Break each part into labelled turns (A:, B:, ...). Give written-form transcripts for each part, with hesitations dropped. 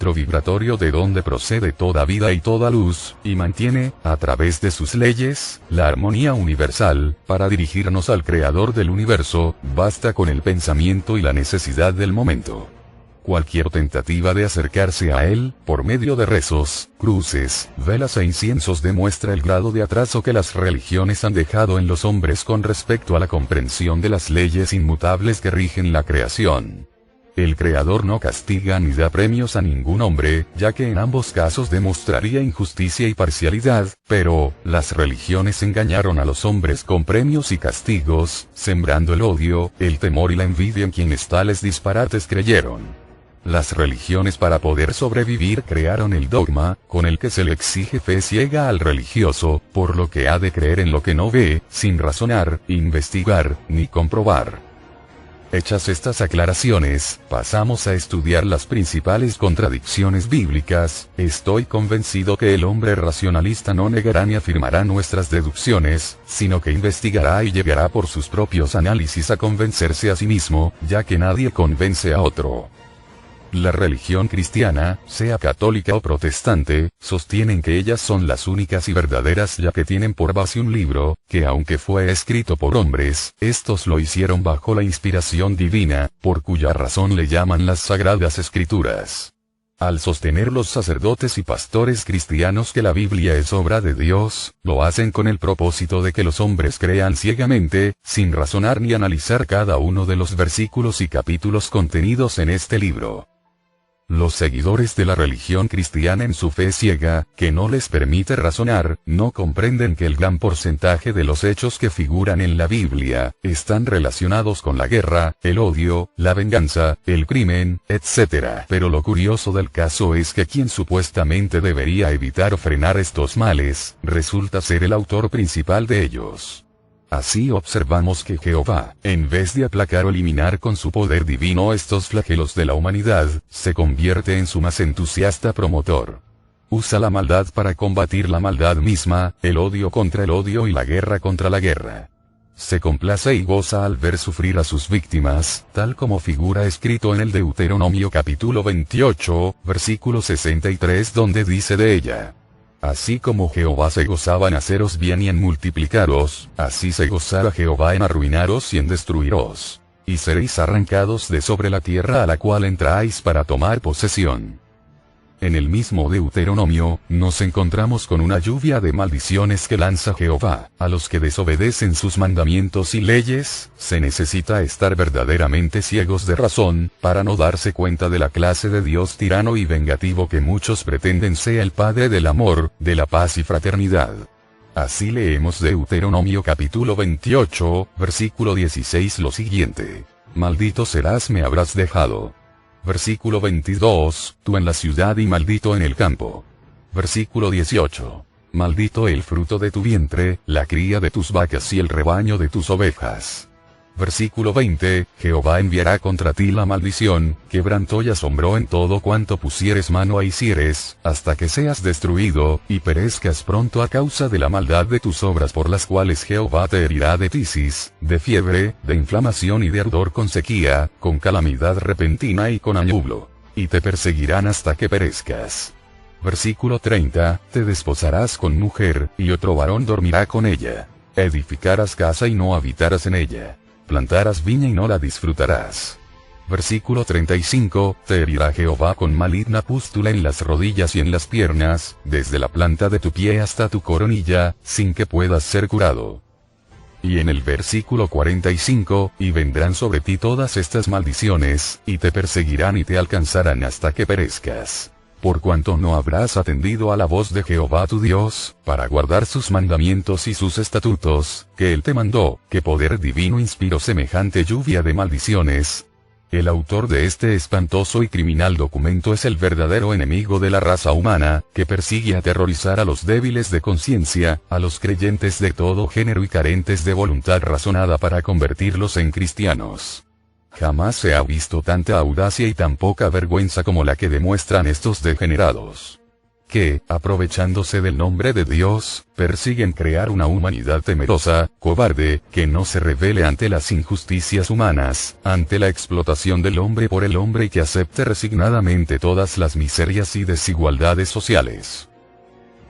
A: espectro vibratorio de donde procede toda vida y toda luz, y mantiene, a través de sus leyes, la armonía universal. Para dirigirnos al Creador del universo, basta con el pensamiento y la necesidad del momento. Cualquier tentativa de acercarse a él, por medio de rezos, cruces, velas e inciensos demuestra el grado de atraso que las religiones han dejado en los hombres con respecto a la comprensión de las leyes inmutables que rigen la creación. El Creador no castiga ni da premios a ningún hombre, ya que en ambos casos demostraría injusticia y parcialidad, pero las religiones engañaron a los hombres con premios y castigos, sembrando el odio, el temor y la envidia en quienes tales disparates creyeron. Las religiones, para poder sobrevivir, crearon el dogma, con el que se le exige fe ciega al religioso, por lo que ha de creer en lo que no ve, sin razonar, investigar, ni comprobar. Hechas estas aclaraciones, pasamos a estudiar las principales contradicciones bíblicas. Estoy convencido que el hombre racionalista no negará ni afirmará nuestras deducciones, sino que investigará y llegará por sus propios análisis a convencerse a sí mismo, ya que nadie convence a otro. La religión cristiana, sea católica o protestante, sostienen que ellas son las únicas y verdaderas, ya que tienen por base un libro, que aunque fue escrito por hombres, estos lo hicieron bajo la inspiración divina, por cuya razón le llaman las Sagradas Escrituras. Al sostener los sacerdotes y pastores cristianos que la Biblia es obra de Dios, lo hacen con el propósito de que los hombres crean ciegamente, sin razonar ni analizar cada uno de los versículos y capítulos contenidos en este libro. Los seguidores de la religión cristiana, en su fe ciega, que no les permite razonar, no comprenden que el gran porcentaje de los hechos que figuran en la Biblia, están relacionados con la guerra, el odio, la venganza, el crimen, etc. Pero lo curioso del caso es que quien supuestamente debería evitar o frenar estos males, resulta ser el autor principal de ellos. Así observamos que Jehová, en vez de aplacar o eliminar con su poder divino estos flagelos de la humanidad, se convierte en su más entusiasta promotor. Usa la maldad para combatir la maldad misma, el odio contra el odio y la guerra contra la guerra. Se complace y goza al ver sufrir a sus víctimas, tal como figura escrito en el Deuteronomio capítulo 28, versículo 63, donde dice de ella: así como Jehová se gozaba en haceros bien y en multiplicaros, así se gozará Jehová en arruinaros y en destruiros. Y seréis arrancados de sobre la tierra a la cual entráis para tomar posesión. En el mismo Deuteronomio, nos encontramos con una lluvia de maldiciones que lanza Jehová a los que desobedecen sus mandamientos y leyes. Se necesita estar verdaderamente ciegos de razón, para no darse cuenta de la clase de Dios tirano y vengativo que muchos pretenden sea el Padre del amor, de la paz y fraternidad. Así leemos Deuteronomio capítulo 28, versículo 16 lo siguiente: maldito serás, me habrás dejado. Versículo 22, tú en la ciudad y maldito en el campo. Versículo 18, maldito el fruto de tu vientre, la cría de tus vacas y el rebaño de tus ovejas. Versículo 20, Jehová enviará contra ti la maldición, quebrantó y asombró en todo cuanto pusieres mano a hicieres, hasta que seas destruido, y perezcas pronto a causa de la maldad de tus obras, por las cuales Jehová te herirá de tisis, de fiebre, de inflamación y de ardor, con sequía, con calamidad repentina y con añublo. Y te perseguirán hasta que perezcas. Versículo 30, te desposarás con mujer, y otro varón dormirá con ella. Edificarás casa y no habitarás en ella. Plantarás viña y no la disfrutarás. Versículo 35, te herirá Jehová con maligna pústula en las rodillas y en las piernas, desde la planta de tu pie hasta tu coronilla, sin que puedas ser curado. Y en el versículo 45, y vendrán sobre ti todas estas maldiciones, y te perseguirán y te alcanzarán hasta que perezcas. Por cuanto no habrás atendido a la voz de Jehová tu Dios, para guardar sus mandamientos y sus estatutos, que Él te mandó, ¿qué poder divino inspiró semejante lluvia de maldiciones? El autor de este espantoso y criminal documento es el verdadero enemigo de la raza humana, que persigue aterrorizar a los débiles de conciencia, a los creyentes de todo género y carentes de voluntad razonada para convertirlos en cristianos. Jamás se ha visto tanta audacia y tan poca vergüenza como la que demuestran estos degenerados. que, aprovechándose del nombre de Dios, persiguen crear una humanidad temerosa, cobarde, que no se rebele ante las injusticias humanas, ante la explotación del hombre por el hombre y que acepte resignadamente todas las miserias y desigualdades sociales.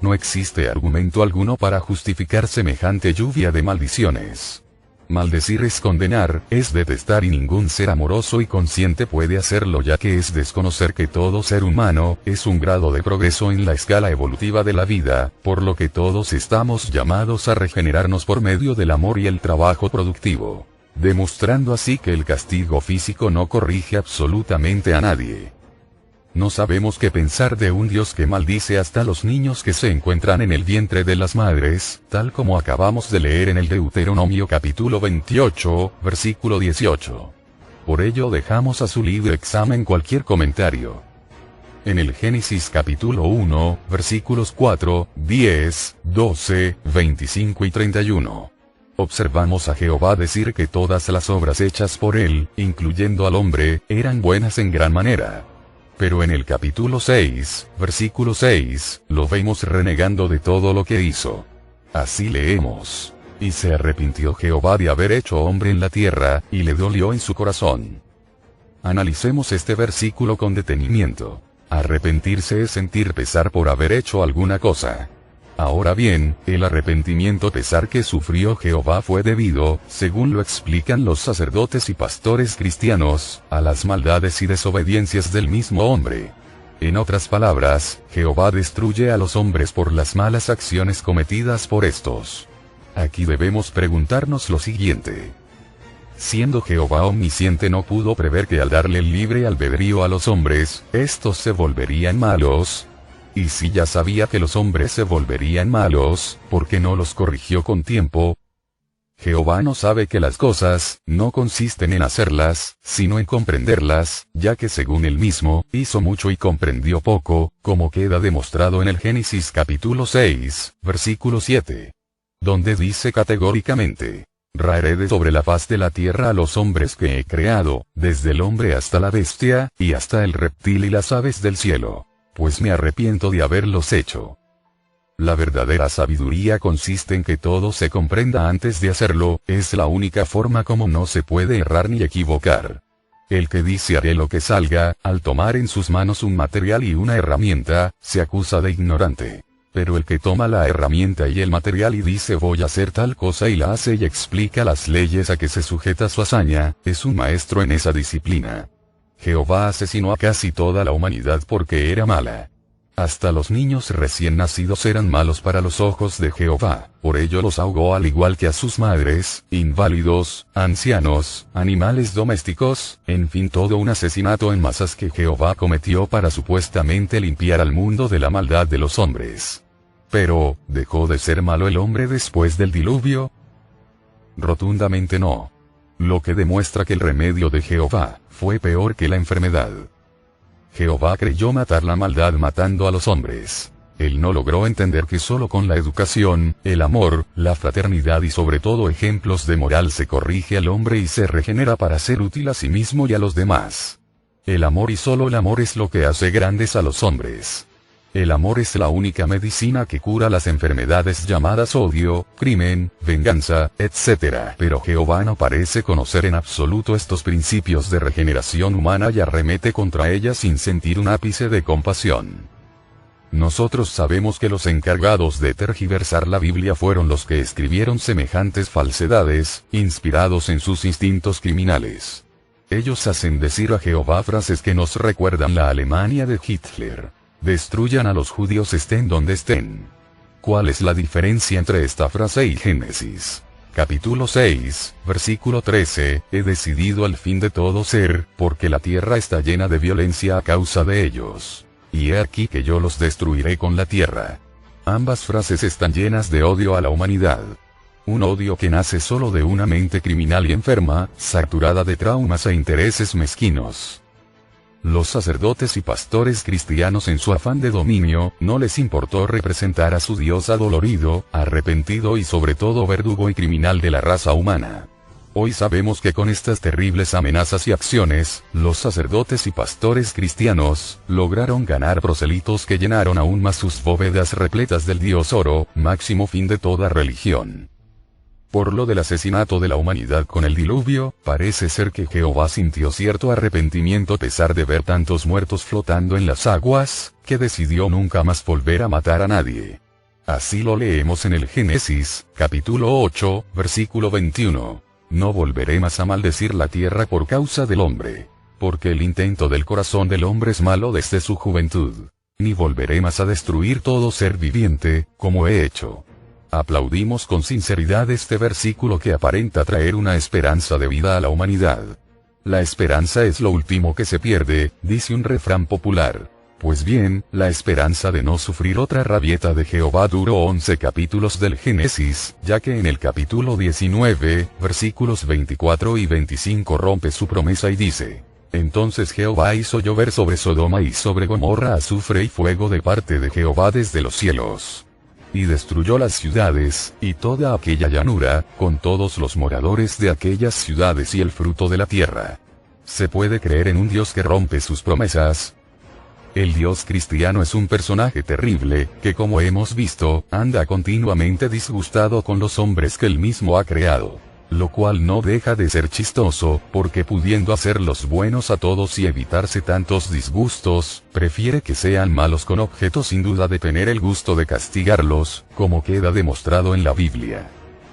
A: No existe argumento alguno para justificar semejante lluvia de maldiciones. Maldecir es condenar, es detestar y ningún ser amoroso y consciente puede hacerlo, ya que es desconocer que todo ser humano es un grado de progreso en la escala evolutiva de la vida, por lo que todos estamos llamados a regenerarnos por medio del amor y el trabajo productivo, demostrando así que el castigo físico no corrige absolutamente a nadie. No sabemos qué pensar de un Dios que maldice hasta los niños que se encuentran en el vientre de las madres, tal como acabamos de leer en el Deuteronomio capítulo 28, versículo 18. Por ello dejamos a su libre examen cualquier comentario. En el Génesis capítulo 1, versículos 4, 10, 12, 25 y 31. Observamos a Jehová decir que todas las obras hechas por él, incluyendo al hombre, eran buenas en gran manera. Pero en el capítulo 6, versículo 6, lo vemos renegando de todo lo que hizo. Así leemos: y se arrepintió Jehová de haber hecho hombre en la tierra, y le dolió en su corazón. Analicemos este versículo con detenimiento. Arrepentirse es sentir pesar por haber hecho alguna cosa. Ahora bien, el arrepentimiento pesar que sufrió Jehová fue debido, según lo explican los sacerdotes y pastores cristianos, a las maldades y desobediencias del mismo hombre. En otras palabras, Jehová destruye a los hombres por las malas acciones cometidas por estos. Aquí debemos preguntarnos lo siguiente: siendo Jehová omnisciente, no pudo prever que al darle el libre albedrío a los hombres, estos se volverían malos. Y si ya sabía que los hombres se volverían malos, ¿por qué no los corrigió con tiempo? Jehová no sabe que las cosas no consisten en hacerlas, sino en comprenderlas, ya que según él mismo, hizo mucho y comprendió poco, como queda demostrado en el Génesis capítulo 6, versículo 7. Donde dice categóricamente: raeré de sobre la faz de la tierra a los hombres que he creado, desde el hombre hasta la bestia, y hasta el reptil y las aves del cielo. Pues me arrepiento de haberlos hecho. La verdadera sabiduría consiste en que todo se comprenda antes de hacerlo, es la única forma como no se puede errar ni equivocar. El que dice haré lo que salga, al tomar en sus manos un material y una herramienta, se acusa de ignorante. Pero el que toma la herramienta y el material y dice voy a hacer tal cosa y la hace y explica las leyes a que se sujeta su hazaña, es un maestro en esa disciplina. Jehová asesinó a casi toda la humanidad porque era mala. Hasta los niños recién nacidos eran malos para los ojos de Jehová, por ello los ahogó al igual que a sus madres, inválidos, ancianos, animales domésticos, en fin todo un asesinato en masas que Jehová cometió para supuestamente limpiar al mundo de la maldad de los hombres. Pero, ¿dejó de ser malo el hombre después del diluvio? Rotundamente no. Lo que demuestra que el remedio de Jehová fue peor que la enfermedad. Jehová creyó matar la maldad matando a los hombres. Él no logró entender que solo con la educación, el amor, la fraternidad y sobre todo ejemplos de moral se corrige al hombre y se regenera para ser útil a sí mismo y a los demás. El amor y solo el amor es lo que hace grandes a los hombres. El amor es la única medicina que cura las enfermedades llamadas odio, crimen, venganza, etc. Pero Jehová no parece conocer en absoluto estos principios de regeneración humana y arremete contra ella sin sentir un ápice de compasión. Nosotros sabemos que los encargados de tergiversar la Biblia fueron los que escribieron semejantes falsedades, inspirados en sus instintos criminales. Ellos hacen decir a Jehová frases que nos recuerdan la Alemania de Hitler. Destruyan a los judíos estén donde estén. ¿Cuál es la diferencia entre esta frase y Génesis? Capítulo 6, versículo 13, he decidido al fin de todo ser, porque la tierra está llena de violencia a causa de ellos. Y he aquí que yo los destruiré con la tierra. Ambas frases están llenas de odio a la humanidad. Un odio que nace solo de una mente criminal y enferma, saturada de traumas e intereses mezquinos. Los sacerdotes y pastores cristianos en su afán de dominio, no les importó representar a su Dios adolorido, arrepentido y sobre todo verdugo y criminal de la raza humana. Hoy sabemos que con estas terribles amenazas y acciones, los sacerdotes y pastores cristianos, lograron ganar proselitos que llenaron aún más sus bóvedas repletas del dios oro, máximo fin de toda religión. Por lo del asesinato de la humanidad con el diluvio, parece ser que Jehová sintió cierto arrepentimiento a pesar de ver tantos muertos flotando en las aguas, que decidió nunca más volver a matar a nadie. Así lo leemos en el Génesis, capítulo 8, versículo 21. No volveré más a maldecir la tierra por causa del hombre. Porque el intento del corazón del hombre es malo desde su juventud. Ni volveré más a destruir todo ser viviente, como he hecho. Aplaudimos con sinceridad este versículo que aparenta traer una esperanza de vida a la humanidad. La esperanza es lo último que se pierde, dice un refrán popular. Pues bien, la esperanza de no sufrir otra rabieta de Jehová duró 11 capítulos del Génesis, ya que en el capítulo 19, versículos 24 y 25 rompe su promesa y dice: Entonces Jehová hizo llover sobre Sodoma y sobre Gomorra azufre y fuego de parte de Jehová desde los cielos. Y destruyó las ciudades, y toda aquella llanura, con todos los moradores de aquellas ciudades y el fruto de la tierra. ¿Se puede creer en un Dios que rompe sus promesas? El Dios cristiano es un personaje terrible, que como hemos visto, anda continuamente disgustado con los hombres que él mismo ha creado. Lo cual no deja de ser chistoso, porque pudiendo hacerlos buenos a todos y evitarse tantos disgustos, prefiere que sean malos con objeto sin duda de tener el gusto de castigarlos, como queda demostrado en la Biblia.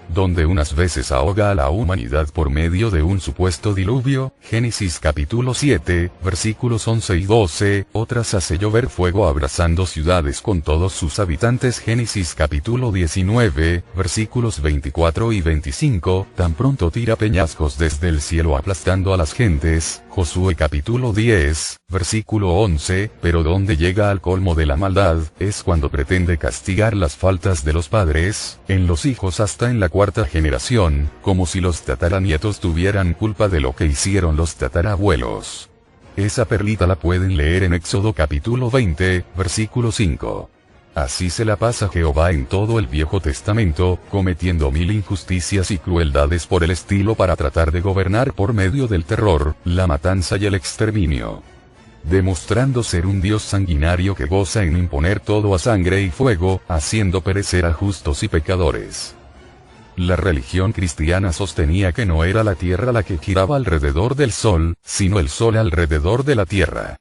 A: Donde unas veces ahoga a la humanidad por medio de un supuesto diluvio, Génesis capítulo 7, versículos 11 y 12, otras hace llover fuego abrasando ciudades con todos sus habitantes. Génesis capítulo 19, versículos 24 y 25, tan pronto tira peñascos desde el cielo aplastando a las gentes. Josué capítulo 10, versículo 11, pero donde llega al colmo de la maldad, es cuando pretende castigar las faltas de los padres, en los hijos hasta en la cuarta generación, como si los tataranietos tuvieran culpa de lo que hicieron los tatarabuelos. Esa perlita la pueden leer en Éxodo capítulo 20, versículo 5. Así se la pasa Jehová en todo el Viejo Testamento, cometiendo mil injusticias y crueldades por el estilo para tratar de gobernar por medio del terror, la matanza y el exterminio. Demostrando ser un Dios sanguinario que goza en imponer todo a sangre y fuego, haciendo perecer a justos y pecadores. La religión cristiana sostenía que no era la tierra la que giraba alrededor del sol, sino el sol alrededor de la tierra.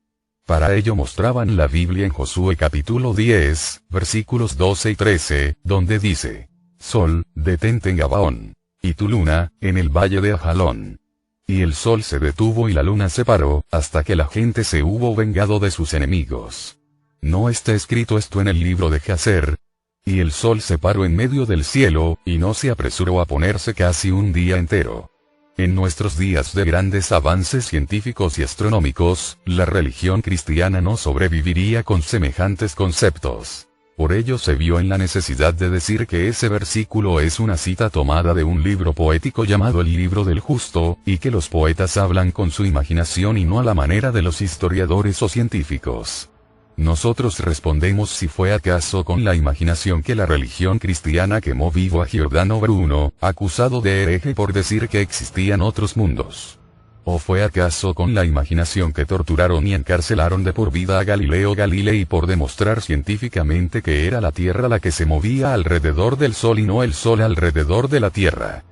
A: Para ello mostraban la Biblia en Josué capítulo 10, versículos 12 y 13, donde dice: Sol, detente en Gabaón, y tu luna, en el valle de Ajalón. Y el sol se detuvo y la luna se paró, hasta que la gente se hubo vengado de sus enemigos. ¿No está escrito esto en el libro de Jacer? Y el sol se paró en medio del cielo, y no se apresuró a ponerse casi un día entero. En nuestros días de grandes avances científicos y astronómicos, la religión cristiana no sobreviviría con semejantes conceptos. Por ello se vio en la necesidad de decir que ese versículo es una cita tomada de un libro poético llamado el Libro del Justo, y que los poetas hablan con su imaginación y no a la manera de los historiadores o científicos. Nosotros respondemos si fue acaso con la imaginación que la religión cristiana quemó vivo a Giordano Bruno, acusado de hereje por decir que existían otros mundos. ¿O fue acaso con la imaginación que torturaron y encarcelaron de por vida a Galileo Galilei por demostrar científicamente que era la Tierra la que se movía alrededor del Sol y no el Sol alrededor de la Tierra?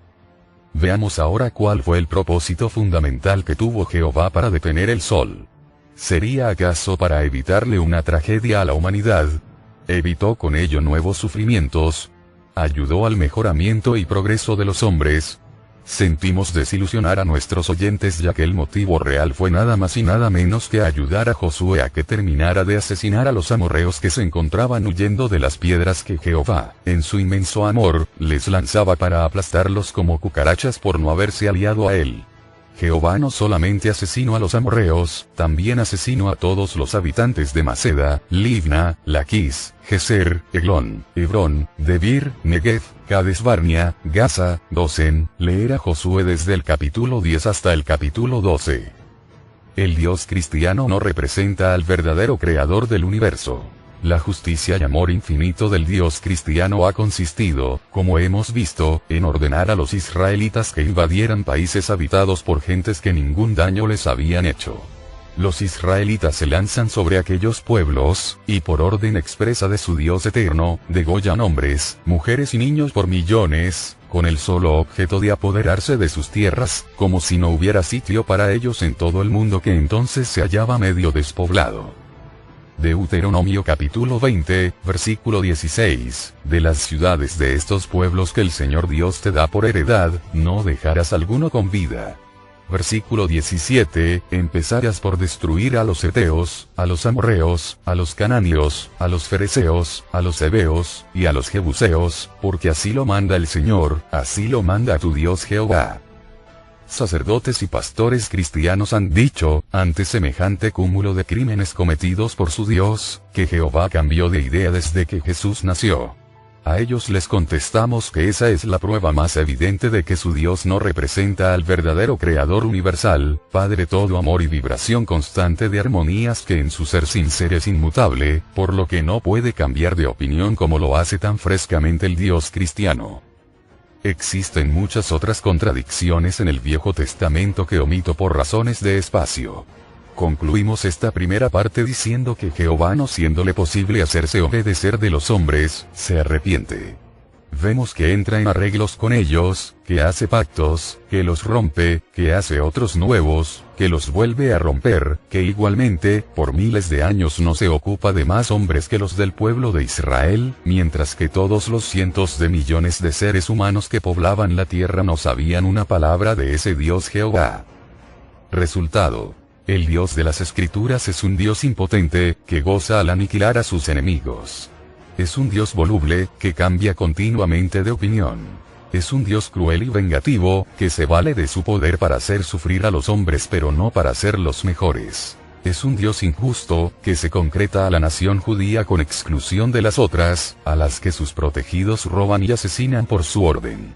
A: Veamos ahora cuál fue el propósito fundamental que tuvo Jehová para detener el Sol. ¿Sería acaso para evitarle una tragedia a la humanidad? ¿Evitó con ello nuevos sufrimientos? ¿Ayudó al mejoramiento y progreso de los hombres? Sentimos desilusionar a nuestros oyentes ya que el motivo real fue nada más y nada menos que ayudar a Josué a que terminara de asesinar a los amorreos que se encontraban huyendo de las piedras que Jehová, en su inmenso amor, les lanzaba para aplastarlos como cucarachas por no haberse aliado a él. Jehová no solamente asesinó a los amorreos, también asesinó a todos los habitantes de Maceda, Libna, Laquis, Geser, Eglón, Hebrón, Debir, Negev, Cades Barnea, Gaza, Gosen. Leer a Josué desde el capítulo 10 hasta el capítulo 12. El Dios cristiano no representa al verdadero creador del universo. La justicia y amor infinito del Dios cristiano ha consistido, como hemos visto, en ordenar a los israelitas que invadieran países habitados por gentes que ningún daño les habían hecho. Los israelitas se lanzan sobre aquellos pueblos, y por orden expresa de su Dios eterno, degollan hombres, mujeres y niños por millones, con el solo objeto de apoderarse de sus tierras, como si no hubiera sitio para ellos en todo el mundo que entonces se hallaba medio despoblado. Deuteronomio capítulo 20, versículo 16, de las ciudades de estos pueblos que el Señor Dios te da por heredad, no dejarás alguno con vida. Versículo 17, empezarás por destruir a los heteos, a los amorreos, a los cananeos, a los fereceos, a los heveos, y a los jebuseos, porque así lo manda el Señor, así lo manda tu Dios Jehová. Sacerdotes y pastores cristianos han dicho, ante semejante cúmulo de crímenes cometidos por su Dios, que Jehová cambió de idea desde que Jesús nació. A ellos les contestamos que esa es la prueba más evidente de que su Dios no representa al verdadero Creador universal, Padre todo amor y vibración constante de armonías que en su ser sin ser es inmutable, por lo que no puede cambiar de opinión como lo hace tan frescamente el Dios cristiano. Existen muchas otras contradicciones en el Viejo Testamento que omito por razones de espacio. Concluimos esta primera parte diciendo que Jehová, no siéndole posible hacerse obedecer de los hombres, se arrepiente. Vemos que entra en arreglos con ellos, que hace pactos, que los rompe, que hace otros nuevos, que los vuelve a romper, que igualmente, por miles de años no se ocupa de más hombres que los del pueblo de Israel, mientras que todos los cientos de millones de seres humanos que poblaban la tierra no sabían una palabra de ese Dios Jehová. Resultado: el Dios de las Escrituras es un Dios impotente, que goza al aniquilar a sus enemigos. Es un Dios voluble, que cambia continuamente de opinión. Es un Dios cruel y vengativo, que se vale de su poder para hacer sufrir a los hombres pero no para hacerlos mejores. Es un Dios injusto, que se concreta a la nación judía con exclusión de las otras, a las que sus protegidos roban y asesinan por su orden.